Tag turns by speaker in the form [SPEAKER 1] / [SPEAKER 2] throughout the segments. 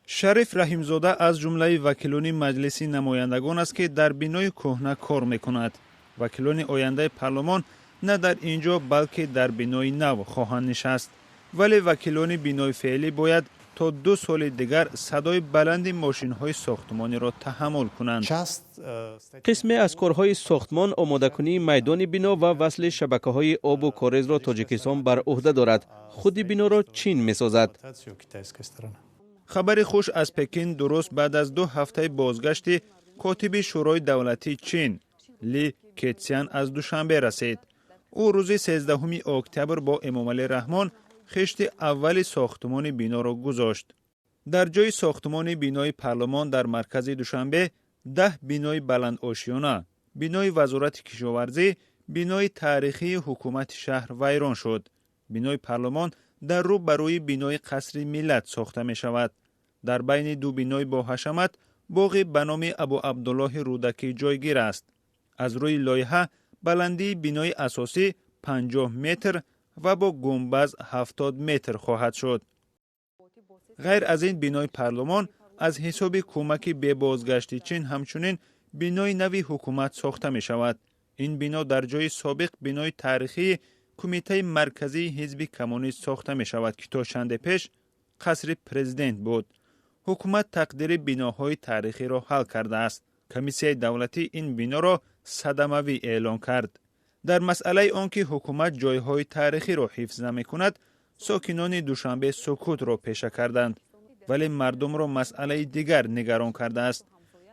[SPEAKER 1] شریف رحیمزاده از جمله وکیلان مجلس نمایندگان است که در بینای کهنه کار میکند. وکیلان آینده پارلمان نه در اینجا بلکه در بینای نو خواهند نشست. ولی وکیلان بینای فعلی باید تا 2 سال دیگر صدای بلند ماشین های ساختمانی را تحمل کنند.
[SPEAKER 2] قسمی از کارهای ساختمان آماده کنی میدان بنا و وصل شبکه های آب و کاریز را تاجیکستان بر عهده دارد. خود بنا را چین میسازد.
[SPEAKER 1] خبر خوش از پکین درست بعد از 2 هفته بازگشت کاتب شورای دولتی چین لی کیتسیان از دوشنبه رسید. او روز 13 اکتبر با امامعلی رحمان خشت اول ساختمان بینا را گذاشت. در جای ساختمان بینای پارلمان در مرکز دوشنبه 10 بینای بلند آشیانه، بینای وزارت کشاورزی، بینای تاریخی حکومت شهر ویران شد. بینای پارلمان در رو برای بینای قصر ملت ساخته می شود. در بین 2 بینای با حشمت باغ به نام ابو عبدالله رودکی جایگیر است. از روی لایحه بلندی بینای اساسی 50 متر و با گنبد 70 متر خواهد شد. غیر از این بینای پارلمان از حساب کمک به بازگشت چین همچنین بینای نوی حکومت ساخته می شود. این بنا در جای سابق بینای تاریخی کمیته مرکزی حزب کمونیست ساخته می شود که تا چند پیش قصر پرزیدنت بود. حکومت تقدیر بیناهای تاریخی را حل کرده است. کمیسیون دولتی این بنا را صدموی اعلان کرد. در مسئله آنکه حکومت جایهای تاریخی را حفظ نمی کند، ساکنان دوشنبه سکوت را پیشه کردند. ولی مردم را مسئله دیگر نگران کرده است.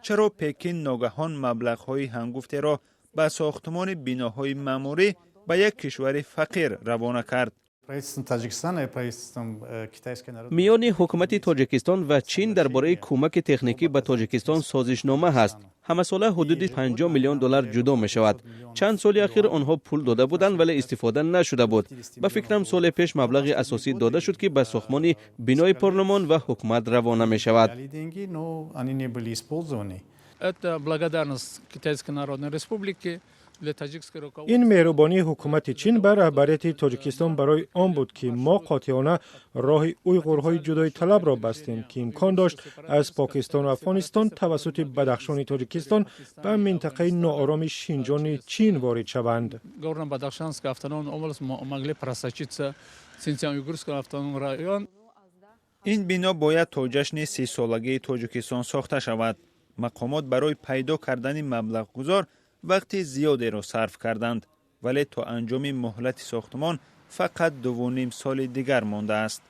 [SPEAKER 1] چرا پکین ناگهان مبلغ‌های هنگفته را به ساختمان بیناهای معماری به یک کشور فقیر روانه کرد؟
[SPEAKER 2] میان حکومت تاجیکستان و چین درباره کمک تکنیکی به تاجیکستان سازشنامه هست. همه ساله حدود 50 میلیون دلار جدا می شود. چند سال اخیر آنها پول داده بودند ولی استفاده نشده بود. به فکرم سال پیش مبلغ اساسی داده شد که به ساختمان بینای پارلمان و حکومت روانه می شود.
[SPEAKER 3] این مهربانی حکومت چین بر رهبریت تاجیکستان برای آن بود که ما قاطعانه راه اویغورهای جدایی طلب را بستیم که امکان داشت از پاکستان و افغانستان توسط بدخشان تاجیکستان به منطقه ناآرام شینجان چین وارد شوند.
[SPEAKER 1] این بنا باید تا جشن 30 سالگی تاجیکستان ساخته شود. مقامات برای پیدا کردن مبلغ گذار وقت زیادی را صرف کردند، ولی تا انجام مهلت ساختمان فقط 2.5 سال دیگر مانده است.